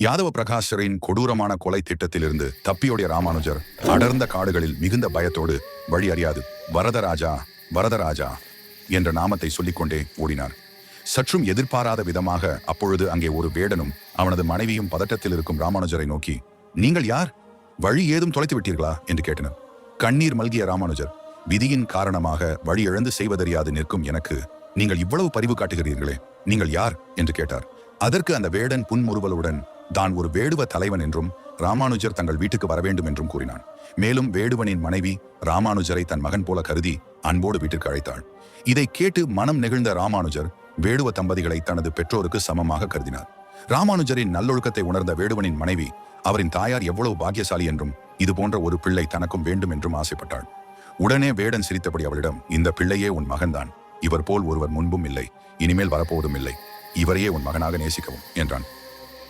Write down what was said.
யாதவ பிரகாஷரின் கொடூரமான கொலை திட்டத்திலிருந்து தப்பியோடைய ராமானுஜர் அடர்ந்த காடுகளில் மிகுந்த பயத்தோடு வழி அறியாது வரதராஜா வரதராஜா என்ற நாமத்தை சொல்லிக்கொண்டே ஓடினார். சற்றும் எதிர்பாராத விதமாக அப்பொழுது அங்கே ஒரு வேடனும் அவனது மனைவியும் பதட்டத்தில் இருக்கும் ராமானுஜரை நோக்கி, நீங்கள் யார்? வழி ஏதும் தொலைத்து விட்டீர்களா என்று கேட்டனர். கண்ணீர் மல்கிய ராமானுஜர், விதியின் காரணமாக வழி இழந்து செய்வதறியாது நிற்கும் எனக்கு நீங்கள் இவ்வளவு பரிவு காட்டுகிறீர்களே, நீங்கள் யார் என்று கேட்டார். அதற்கு அந்த வேடன் புன்முறுவலுடன் தான் ஒரு வேடுவ தலைவன் என்றும் ராமானுஜர் தங்கள் வீட்டுக்கு வரவேண்டும் என்றும் கூறினான். மேலும் வேடுவனின் மனைவி ராமானுஜரை தன் மகன் போல கருதி அன்போடு வீட்டிற்கு அழைத்தாள். இதை கேட்டு மனம் நெகிழ்ந்த ராமானுஜர் வேடுவ தம்பதிகளை தனது பெற்றோருக்கு சமமாக கருதினார். ராமானுஜரின் நல்லொழுக்கத்தை உணர்ந்த வேடுவனின் மனைவி அவரின் தாயார் எவ்வளவு பாக்கியசாலி என்றும் இது போன்ற ஒரு பிள்ளை தனக்கும் வேண்டும் என்றும் ஆசைப்பட்டாள். உடனே வேடன் சிரித்தபடி அவளிடம், இந்த பிள்ளையே உன் மகன்தான். இவர் போல் ஒருவர் முன்பும் இல்லை, இனிமேல் வரப்போவதும் இல்லை. இவரையே உன் மகனாக நேசிக்கவும் என்றான்.